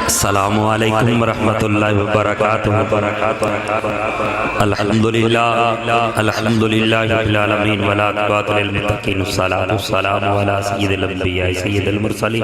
السلام علیکم ورحمۃ اللہ وبرکاتہ۔ الحمدللہ رب العالمین والعاقبۃ للمتقین، والصلاۃ والسلام علی سید الانبیاء سید المرسلین،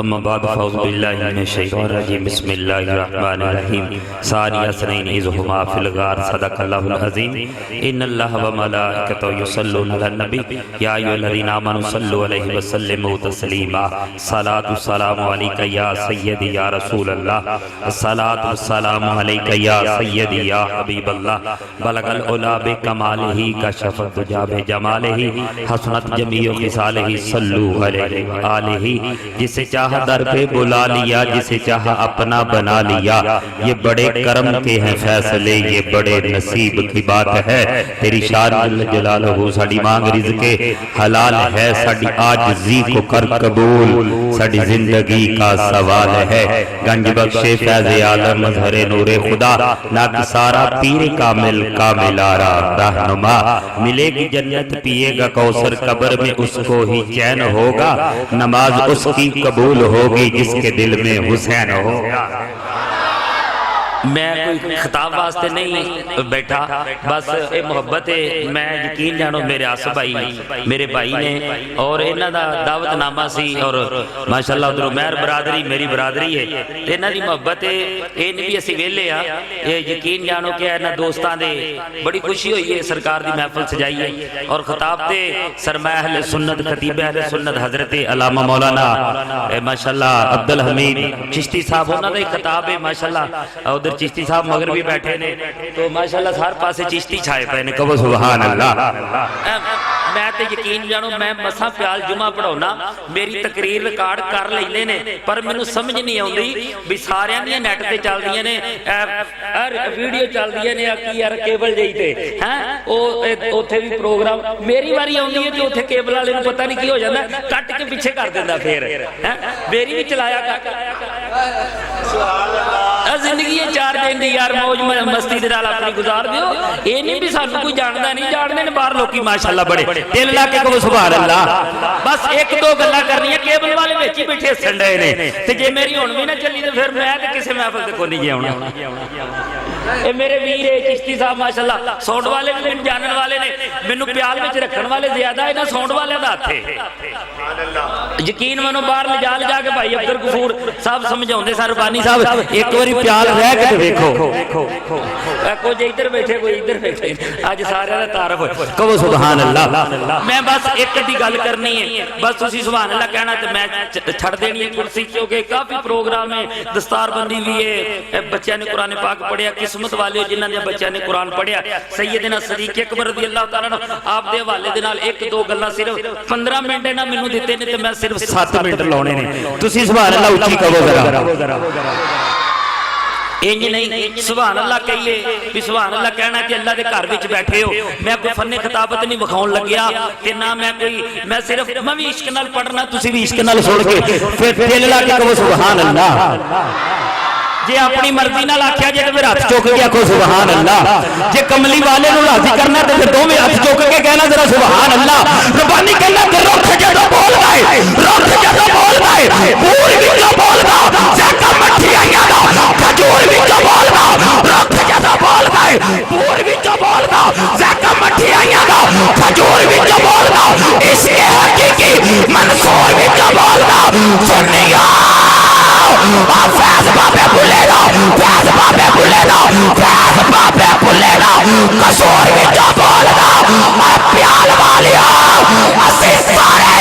اما بعد فاعوذ باللہ من الشیطان الرجیم، بسم اللہ الرحمن الرحیم۔ ثانی اثنین اذ ہما فی الغار، صدق اللہ العظیم۔ ان اللہ وملائکتہ یصلون علی النبی یا ایھا الذین آمنوا صلوا علیہ وسلموا تسلیما۔ صلاۃ والسلام علیک یا سیدی یا رسول اللہ، الصلاۃ والسلام علیک یا سیدی یا حبیب اللہ، بلغ العلا بکمالہ کشف الدجی بجمالہ، حسنت جمیع خصالہ صلوا علیہ وآلہ۔ جسے چاہا در پہ بلا لیا، جسے چاہا اپنا بنا لیا، یہ بڑے کرم کے ہیں فیصلے، یہ بڑے نصیب کی بات ہے۔ تیری شان جل جلالہ، ساڑی مانگ رزق حلال ہے، ساڑی عاجزی کو کر قبول، ساڑی زندگی کا سوال ہے۔ گنج بخش فیض عالم مظہر نور خدا، ناک سارا پیر کامل کامل آرا رہنما، ملے گی جنت پیے گا کوثر، قبر میں اس کو ہی چین ہوگا، نماز اس کی قبول ہوگی جس کے دل میں حسین ہوگا۔ میں کوئی خطاب واسطے نہیں بیٹھا، بس اے محبت ہے، میں یقین جانو میرے آصف بھائی میرے بھائی نے، اور انہاں دا دعوت نامہ سی، اور ماشاءاللہ ادھر عمیر برادری میری برادری ہے، انہاں دی محبت ہے، این بھی اسی ویلے آ، یہ یقین جانو کہ انہاں دوستاں دے بڑی خوشی ہوئی ہے، سرکار دی محفل سجائی ہے، اور خطاب تے سرمایہ اہل سنت، خطیب اہل سنت حضرت علامہ مولانا ماشاءاللہ عبدالحمید چشتی صاحب، انہاں دا خطاب ہے ماشاءاللہ، ادھر چشتی صاحب مگر بھی بیٹھے نے، تو ماشاءاللہ ہر پاسے چشتی چھائے پہ نے، کہو سبحان اللہ۔ میں تے یقین جانو میں مسا پیال جمعہ پڑھونا، میری تقریر ریکارڈ کر لیندے نے، پر مینوں سمجھ نہیں آوندی بھی سارے دی نیٹ تے چل دیاں نے، ویڈیو چل دیاں نے کی یار کیبل جئی تے ہیں، او اوتھے بھی پروگرام میری واری آوندی ہے تے اوتھے کیبل والے نوں پتہ نہیں کی ہو جاندا، کٹ کے پیچھے کر دیندا، پھر ہیں میری بھی چلایا کر۔ سبحان اللہ۔ زندگی چار دن دی یار موج مستی دے نال اپنی گزار دیو، اے نہیں بھی سانوں کوئی جاندا نہیں، جاننے نے باہر لوکی ماشاءاللہ بڑے دل لا کے کہو سبحان اللہ۔ بس ایک دو گلاں کرنی ہے، کیبل والے وچ ہی بیٹھے سنڈے نے، تے جے میری ہن بھی نہ چلی تے پھر میں تے کسے محفل تے کوئی نہیں گیا ہونا۔ اے میرے ویر چشتی صاحب ماشاءاللہ ساؤنڈ والے بھی مینوں جانن والے نے، مینوں پیال وچ رکھن والے زیادہ ہے نا ساؤنڈ والے دا ہتھ ہے۔ یقین منو باہر لے جا کے بھائی عبد الغفور صاحب سمجھاوندے سر ربانی صاحب ایک واری پیال رہ کے تے ویکھو، کوئی ادھر بیٹھے کوئی ادھر بیٹھے، اج سارے دا تعارف ہوئے، کہو سبحان اللہ۔ میں بس ایک دی گل کرنی ہے، بس تسی سبحان اللہ کہنا تے میں چھڑ دینی ہے کرسی، کیونکہ کافی پروگرام ہے، دستار بندی بھی ہے، بچیاں نے قرآن پاک پڑھیا، قسمت والے جنہاں نے بچیاں نے قرآن پڑھیا، سیدنا صدیق اکبر رضی اللہ تعالیٰ عنہ آپ دے حوالے دے نال ایک دو گلاں صرف 15 منٹ نہ مینوں دتے نے تے میں صرف 7 منٹ لاونے نے، تسی سبحان اللہ اچھی کہو ذرا۔ انج نہیں سبحان اللہ کہیے بھی سبحان اللہ کہنا کہ اللہ دے گھر وچ بیٹھے ہو، میں کوئی فن خطابت نہیں وکھاؤن لگیا تے نہ میں کوئی، میں صرف میں بھی عشق نال پڑھنا، تسی بھی عشق نال سن کے پھر دل لا کے کہو سبحان اللہ۔ جے اپنی مرضی نال آکھیا جے تے پھر ہاتھ چوک کے آکھو سبحان اللہ، جے کملی والے نوں راضی کرنا تے پھر دوویں ہاتھ چوک کے کہنا ذرا سبحان اللہ۔ ربانی کہنا تے رکھ جدوں بول گئے، رکھ جدوں بول گئے، پور وچوں بول گا، زکا مٹھی آیاں دا کھجور وچوں بول گا، رکھ جدوں بول گئے، پور وچوں بول گا، زکا مٹھی آیاں دا کھجور وچوں بول گا، اس کے حقیقی منصور وچوں بول گا، سنیا فیض بابے بھولے گا، فیض بابے بھولے گا، فیض بابے بھولے گا، قصور وچوں بول گا، میں پیال والیا اسی سارے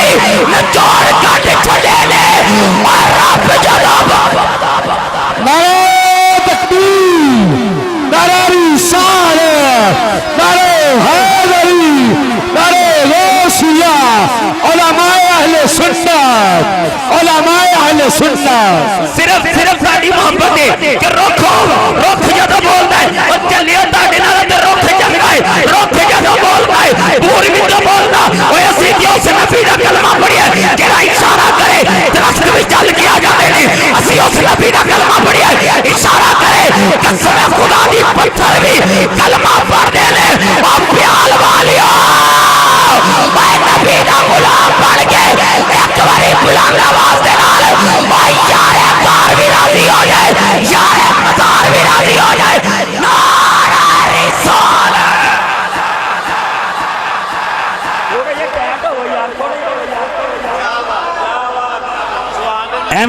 نچوڑ کٹ چھڑے نے، اور رب جناب نعرہ تکبیر، نعرہ رسالت، نعرہ حیدری، نعرہ غوثیہ، علماء اہل سنت، علماء اہل سنت، صرف ساڑی محبت ہے کہ رکھ جدو بولتا ہے، اور چلیے تاڑے نال تے رکھ جل گئے، رکھ جدو بولتا ہے، پوری بھی تو بولتا، وہ اسی دیو سے نبی دا کلمہ پڑھی ہے، کہ اشارہ کرے درخت بھی چل کیا جاتے ہیں، اسی اس نبی دا کلمہ پڑھی ہے، اشارہ کرے قسم خدا دی پتھر بھی کلمہ پڑھ دے لے، اور پیال والیا میں نبی دا غلام بن کے ایک باری بلند آواز دے نال میں یار کار بھی راضی ہو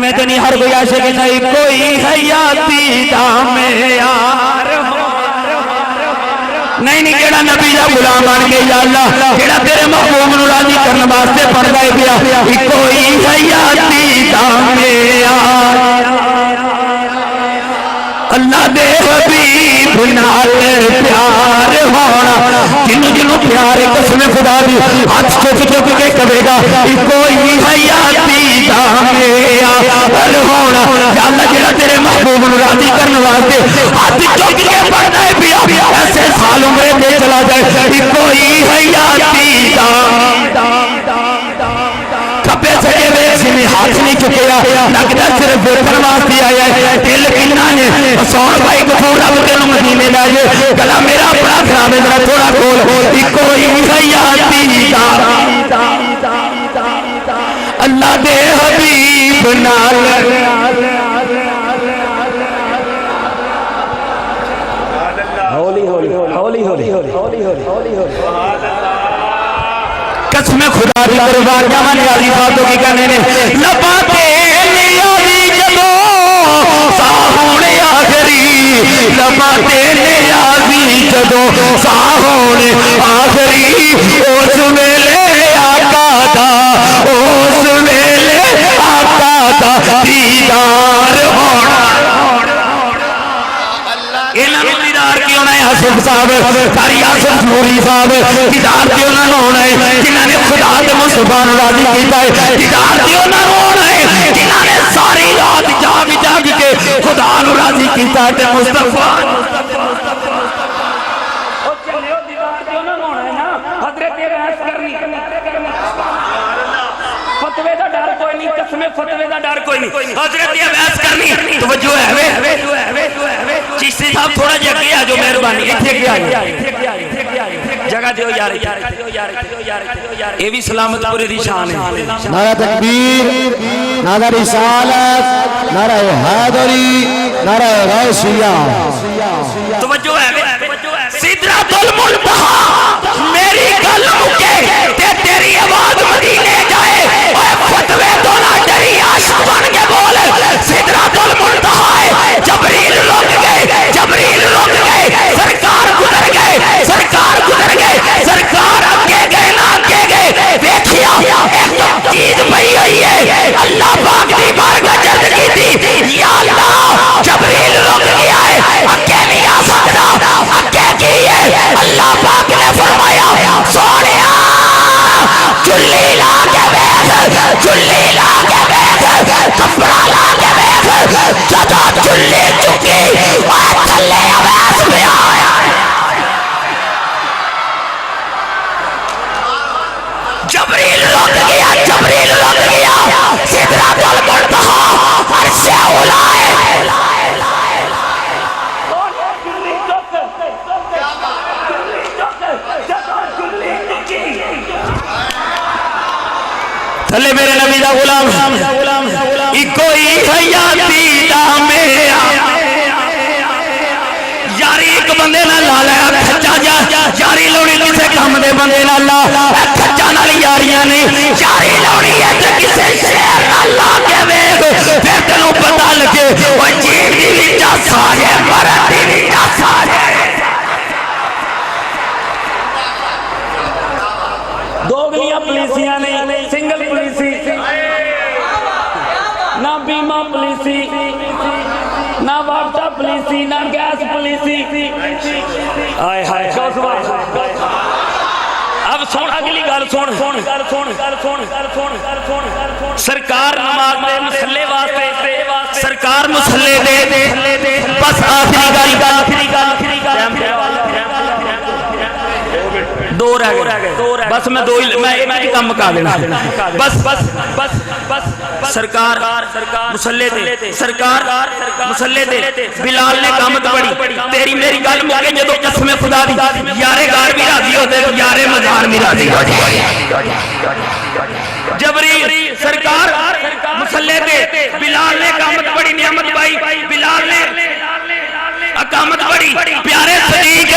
ایویں تو نہیں ہر کوئی عاشق نہیں کوئی حیاتی دام یار نہیں کیڑا نبی دا غلام بن کے یا اللہ کیڑا تیرے محبوب نو راضی کرنے واسطے پڑھدا ہے پیا کوئی حیاتی دام یار اللہ دے حبیب نال پیار ہونا جنوں پیار قسم خدا دی ہاتھ چک کے کہے گا کوئی حیاتی دام یار ہونا یا اللہ جڑا تیرے محبوب نو راضی کرنے واسطے ہاتھ چک کے پڑھدا ہے پیا ایسے سال عمرے دے چلا جائے کوئی حیاتی دام کبے سجے ویسے میں ہاتھ نہیں چکیا لگتا صرف دیکھنے واسطے آیا ہے دل کنا نے سون بھائی کو تھوڑا بتن مدینے لائے گلا میرا بڑا خراب ہے ذرا تھوڑا کھول کوئی حیاتی دام اللہ دے حبیب نال ہولی ہولی ہولی ہولی ہولی ہولی قسم خدا دی قربان جاواں نیازی فاتو کی کہنے نے لباتے نیازی جدو ساہونے آخری لباتے نیازی جدو ساہونے آخری اس ویلے آقا دا اس ویلے آقا دا دیدار ہونا حسن صاحب قاری آصف نوری صاحب دیدار کیوں نہ ہونا ہے جنہاں نے خدا دے مصطفیٰ نو راضی کیتا ہے دیدار کیوں نہ ہونا ہے جنہاں نے ساری رات جاگ جاگ کے خدا نو راضی کیتا ہے تے مصطفیٰ دیدار کیوں نہ ہونا ہے نا حضرت بحث کرنی فتوے دا ڈر کوئی نہیں قسم فتوے دا ڈر کوئی نہیں حضرت بحث کرنی توجہ ہے چیشتی صاحب تھوڑا جگہ آ جو مہربانی اتھے کیا جگہ دیو یار یہ بھی سلامت پورے دی شان ہے نعرہ تکبیر نعرہ رسالت نعرہ حیدری نعرہ غوثیہ توجہ ہے سدرۃ المنتہا میری گل مکے تے تیری آواز مدینے جائے اے فتوے تو نہ ڈری عاشق بن کے بول سدرۃ المنتہا ہے جبریل رک گئے سرکار گزر گئے سرکار اگے گئے نہ اگے گئے دیکھیا ایک چیز پئی ہوئی ہے اللہ پاک دی بارگاہ جلد کی تھی یا اللہ جبریل رک گیا ہے اگے نہیں آ سکتا اگے کی ہے اللہ پاک نے فرمایا سونیا چلی لا کے بیٹھ کپڑا لا کے بیٹھ جدا چلی چکی اور تھلے عباس میں آیا جبریل رک گیا سدرۃ المنتہا عرش اولا ہے تھلے میرے نبی دا غلام کوئی حیاتی دام یاری ایک بندے نہ لا لیا کھچا جا یاری لونی کسے کام دے بندے نہ لا کھچا نہ یاریاں نہیں یاری لونی ہے تے کسے شہر نہ لا کے ویکھ پھر تینوں پتہ لگے وہ جیب دی وچ سارے مرد دی وچ سارے دوگلیاں پولیسیاں نہیں سنگل پولیسی نہ بیمہ پولیسی نہ وابطہ پولیسی نہ گیس پولیسی آئے ہائے اب سن اگلی گل سرکار نماز دے مسلے واسطے سرکار مسلے دے بس آخری گل دو رہ گئے بس میں دو میں ایک کم مکا دینا بس سرکار مسلے دے سرکار مسلے دے بلال نے قامت پڑھی تیری میری گل مکے جدو قسم خدا دی یارے گار بھی راضی ہوتے یارے مزار بھی راضی ہوتے جبریل سرکار مسلے دے بلال نے قامت پڑھی نعمت بھائی بلال نے اقامت پڑھی پیارے صدیق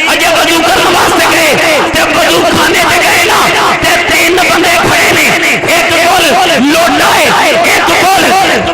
اجے وضو کرنے واسطے گئے تے وضو خانے تے گئے نا تے تین بندے کھڑے نے ایک کول لوٹا ہے ایک کول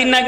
3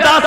10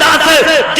10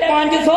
500